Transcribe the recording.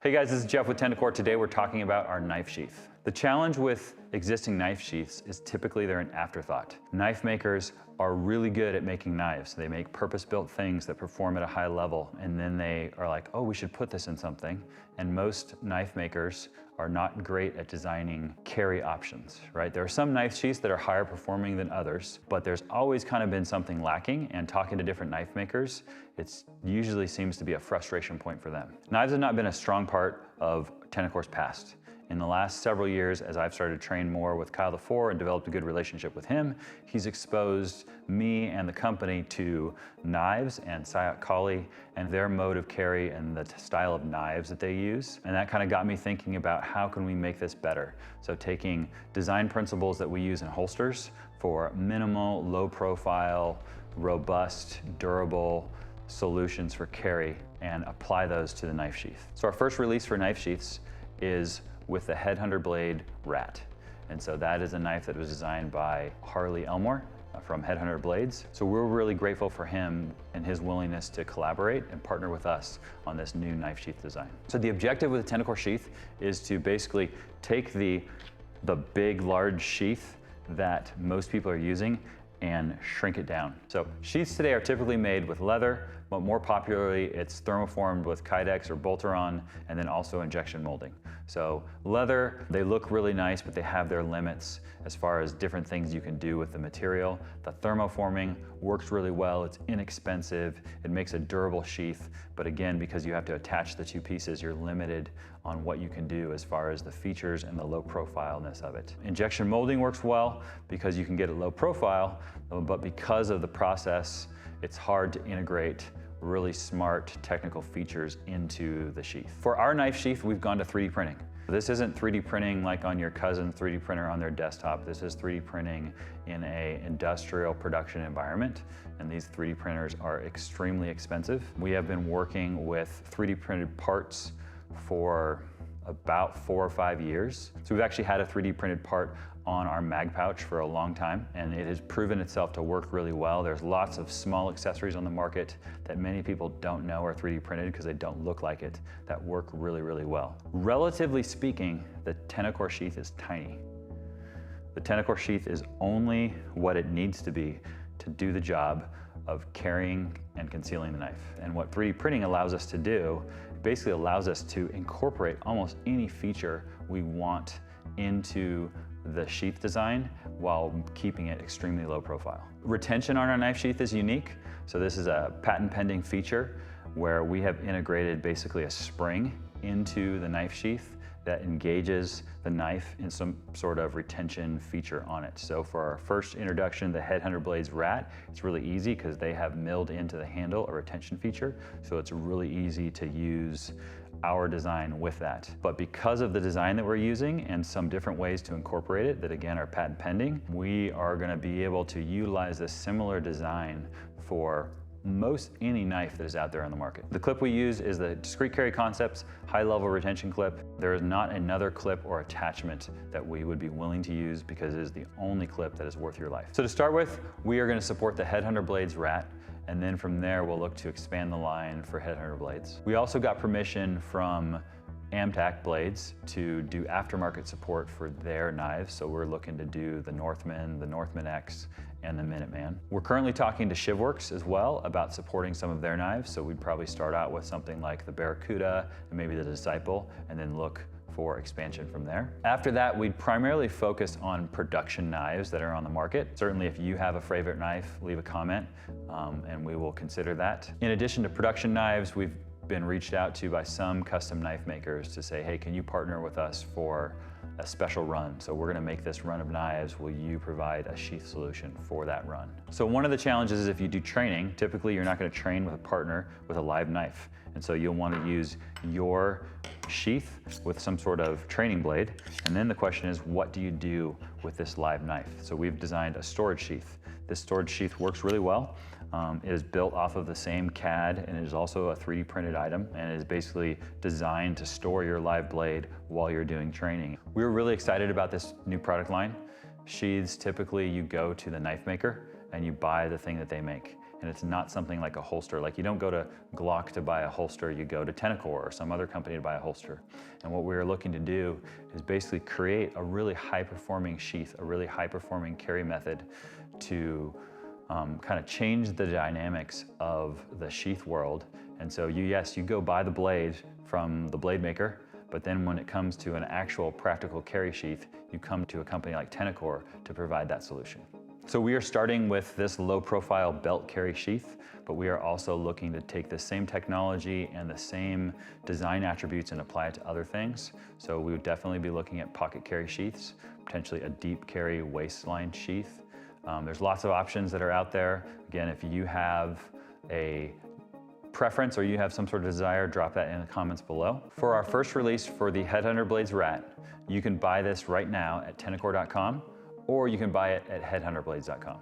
Hey guys, this is Jeff with Tenicor. Today we're talking about our knife sheath. The challenge with existing knife sheaths is typically they're an afterthought. Knife makers are really good at making knives. They make purpose-built things that perform at a high level, and then they are like, oh, we should put this in something. And most knife makers are not great at designing carry options, right? There are some knife sheaths that are higher performing than others, but there's always kind of been something lacking, and talking to different knife makers, it usually seems to be a frustration point for them. Knives have not been a strong part of Tenicor's past. In the last several years, as I've started to train more with Kyle IV and developed a good relationship with him, he's exposed me and the company to knives and Sayat Kali and their mode of carry and the style of knives that they use. And that kind of got me thinking about how can we make this better? So taking design principles that we use in holsters for minimal, low profile, robust, durable solutions for carry and apply those to the knife sheath. So our first release for knife sheaths is with the Headhunter blade Rat. And so that is a knife that was designed by Harley Elmore from Headhunter Blades. So we're really grateful for him and his willingness to collaborate and partner with us on this new knife sheath design. So the objective with the Tenicor sheath is to basically take the big, large sheath that most people are using and shrink it down. So sheaths today are typically made with leather, but more popularly it's thermoformed with Kydex or Bolteron, and then also injection molding. So leather, they look really nice, but they have their limits as far as different things you can do with the material. The thermoforming works really well, it's inexpensive, it makes a durable sheath, but again, because you have to attach the two pieces, you're limited on what you can do as far as the features and the low profileness of it. Injection molding works well because you can get it low profile, but because of the process, it's hard to integrate really smart technical features into the sheath. For our knife sheath, we've gone to 3D printing. This isn't 3D printing like on your cousin's 3D printer on their desktop. This is 3D printing in an industrial production environment, and these 3D printers are extremely expensive. We have been working with 3D printed parts for about 4 or 5 years. So we've actually had a 3D printed part on our mag pouch for a long time, and it has proven itself to work really well. There's lots of small accessories on the market that many people don't know are 3D printed because they don't look like it, that work really, really well. Relatively speaking, the Tenicor sheath is tiny. The Tenicor sheath is only what it needs to be to do the job of carrying and concealing the knife. And what 3D printing allows us to do, basically allows us to incorporate almost any feature we want into the sheath design while keeping it extremely low profile. Retention on our knife sheath is unique. So this is a patent pending feature where we have integrated basically a spring into the knife sheath that engages the knife in some sort of retention feature on it. So for our first introduction, the Headhunter Blades Rat, it's really easy because they have milled into the handle a retention feature. So it's really easy to use our design with that. But because of the design that we're using and some different ways to incorporate it that again are patent pending, we are gonna be able to utilize a similar design for most any knife that is out there on the market. The clip we use is the Discrete Carry Concepts high-level retention clip. There is not another clip or attachment that we would be willing to use because it is the only clip that is worth your life. So to start with, we are going to support the Headhunter Blades Rat, and then from there we'll look to expand the line for Headhunter blades. We also got permission from Amtac Blades to do aftermarket support for their knives, so we're looking to do the Northman X, and the Minuteman. We're currently talking to Shivworks as well about supporting some of their knives, so we'd probably start out with something like the Barracuda and maybe the Disciple, and then look for expansion from there. After that, we'd primarily focus on production knives that are on the market. Certainly if you have a favorite knife, leave a comment, and we will consider that. In addition to production knives, we've been reached out to by some custom knife makers to say, hey, can you partner with us for a special run? So we're gonna make this run of knives. Will you provide a sheath solution for that run? So one of the challenges is if you do training, typically you're not gonna train with a partner with a live knife. And so you'll wanna use your sheath with some sort of training blade. And then the question is, what do you do with this live knife? So we've designed a storage sheath. This storage sheath works really well. It is built off of the same CAD, and it is also a 3D printed item, and it is basically designed to store your live blade while you're doing training. We were really excited about this new product line. Sheaths, typically you go to the knife maker and you buy the thing that they make. and it's not something like a holster. Like you don't go to Glock to buy a holster, you go to Tenicor or some other company to buy a holster. And what we're looking to do is basically create a really high-performing sheath, a really high-performing carry method to kind of change the dynamics of the sheath world. And so you go buy the blade from the blade maker, but then when it comes to an actual practical carry sheath, you come to a company like Tenicor to provide that solution. So we are starting with this low-profile belt carry sheath, but we are also looking to take the same technology and the same design attributes and apply it to other things. So we would definitely be looking at pocket carry sheaths, potentially a deep carry waistline sheath. There's lots of options that are out there. Again, if you have a preference or you have some sort of desire, drop that in the comments below. For our first release for the Headhunter Blades Rat, you can buy this right now at tenicor.com, or you can buy it at headhunterblades.com.